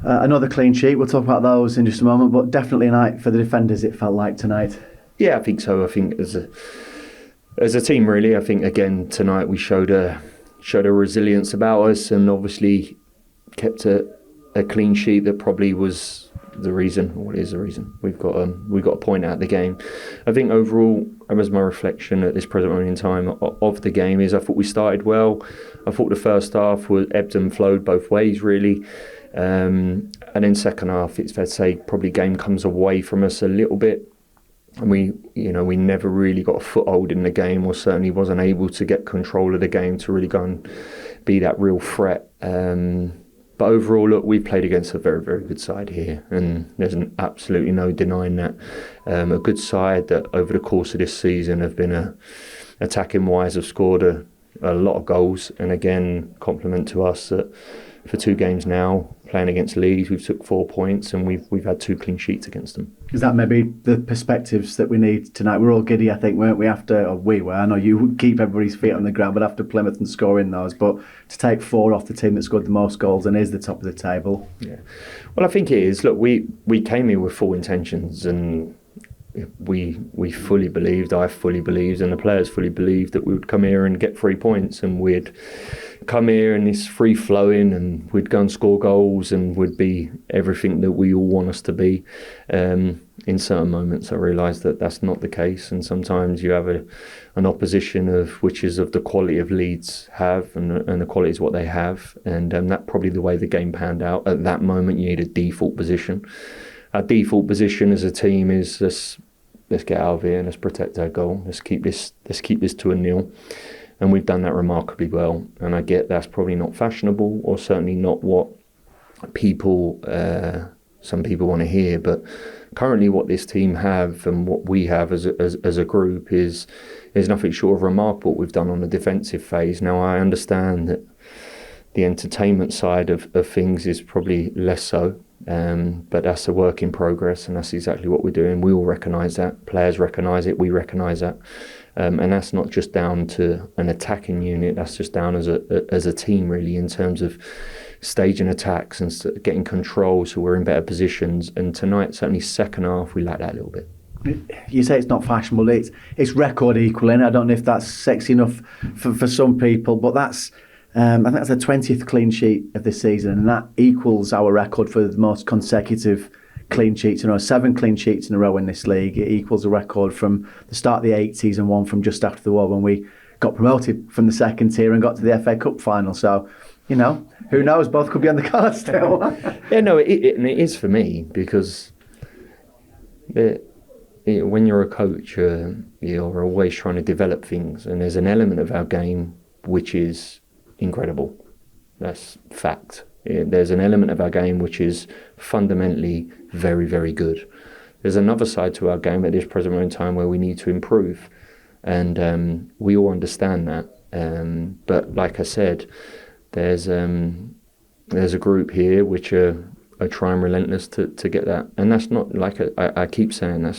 Another clean sheet. We'll talk about those in just a moment, but definitely a night for the defenders, it felt like tonight. Yeah, I think so. I think as a team, really, I think again tonight we showed a resilience about us, and obviously kept a clean sheet that probably was the reason, or is the reason we've got a point out of the game. I think overall, as my reflection at this present moment in time of the game is, I thought we started well. I thought the first half was ebbed and flowed both ways, really. And then second half, it's fair to say, probably game comes away from us a little bit. And we never really got a foothold in the game, or certainly wasn't able to get control of the game to really go and be that real threat. But overall, look, we've played against a very, very good side here, and there's absolutely no denying that. A good side that over the course of this season have been attacking wise, have scored a lot of goals, and again, compliment to us that for 2 games now, playing against Leeds, we've took 4 points, and we've had 2 clean sheets against them. Is that maybe the perspectives that we need tonight? We're all giddy, I think, weren't we? We were. I know you keep everybody's feet on the ground, but after Plymouth and scoring those, but to take 4 off the team that scored the most goals and is the top of the table. Yeah. Well, I think it is. Look, we came here with full intentions, and we fully believed, I fully believed, and the players fully believed that we would come here and get 3 points, and we'd come here and it's free flowing, and we'd go and score goals, and would be everything that we all want us to be. In certain moments, I realised that that's not the case, and sometimes you have an opposition which is of the quality of Leeds have, and the quality is what they have, and that probably the way the game panned out. At that moment, you need a default position. Our default position as a team is let's get out of here and let's protect our goal. Let's keep this to 1-0. And we've done that remarkably well. And I get that's probably not fashionable, or certainly not what some people want to hear. But currently what this team have and what we have as a group is nothing short of remarkable what we've done on the defensive phase. Now, I understand that the entertainment side of things is probably less so. But that's a work in progress, and that's exactly what we're doing. We all recognise that. Players recognise it. We recognise that. And that's not just down to an attacking unit. That's just down as a team, really, in terms of staging attacks and getting control, so we're in better positions. And tonight, certainly second half, we lacked that a little bit. You say it's not fashionable. It's record equaling. I don't know if that's sexy enough for some people, but that's... I think that's the 20th clean sheet of this season, and that equals our record for the most consecutive clean sheets. 7 clean sheets in a row in this league. It equals a record from the start of the 80s and one from just after the war when we got promoted from the second tier and got to the FA Cup final. So, who knows? Both could be on the card still. Yeah, no, it is for me, because when you're a coach, you're always trying to develop things, and there's an element of our game which is incredible. That's fact. There's an element of our game which is fundamentally very, very good. There's another side to our game at this present moment in time where we need to improve, and we all understand that. But like I said, there's a group here which are trying relentless to get that, and that's not like I keep saying.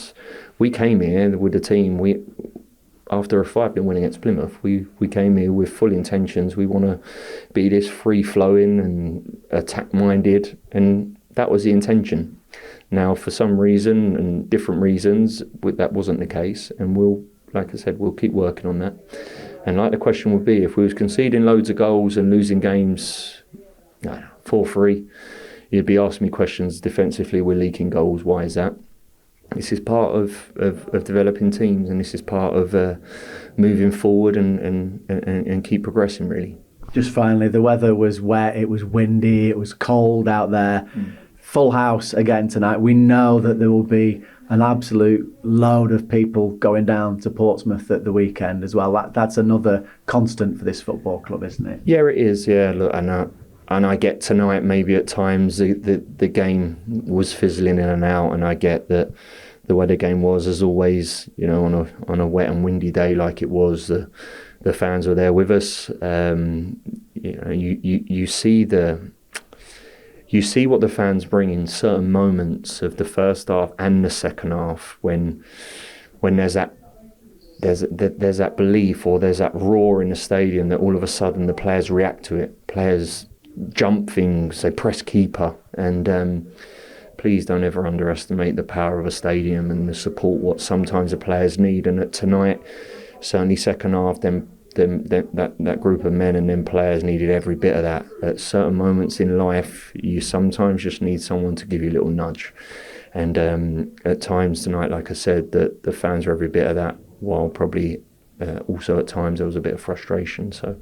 We came here with the team. After a 5-0 win against Plymouth, we came here with full intentions. We want to be this free-flowing and attack-minded, and that was the intention. Now, for some reason and different reasons, that wasn't the case, and like I said, we'll keep working on that. And like the question would be, if we was conceding loads of goals and losing games 4-3, you'd be asking me questions defensively. We're leaking goals. Why is that? This is part of developing teams, and this is part of moving forward and keep progressing, really. Just finally, the weather was wet, it was windy, it was cold out there. Full house again tonight. We know that there will be an absolute load of people going down to Portsmouth at the weekend as well. That's another constant for this football club, isn't it? Yeah, it is. Yeah, look, and I get tonight maybe at times the game was fizzling in and out, and I get that the way the game was, as always, on a wet and windy day like it was, the fans were there with us. You see what the fans bring in certain moments of the first half and the second half when there's that belief, or there's that roar in the stadium that all of a sudden the players react to it. Players jump things, they press keeper, and please don't ever underestimate the power of a stadium and the support what sometimes the players need. And tonight, certainly second half, that group of men and them players needed every bit of that. At certain moments in life, you sometimes just need someone to give you a little nudge. And at times tonight, like I said, the fans were every bit of that, while probably also at times there was a bit of frustration. So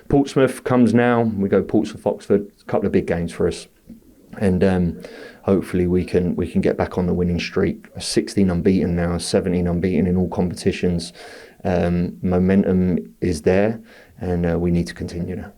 Portsmouth comes now. We go Portsmouth-Oxford, a couple of big games for us. And hopefully we can get back on the winning streak. 16 unbeaten now, 17 unbeaten in all competitions. Momentum is there, and we need to continue now.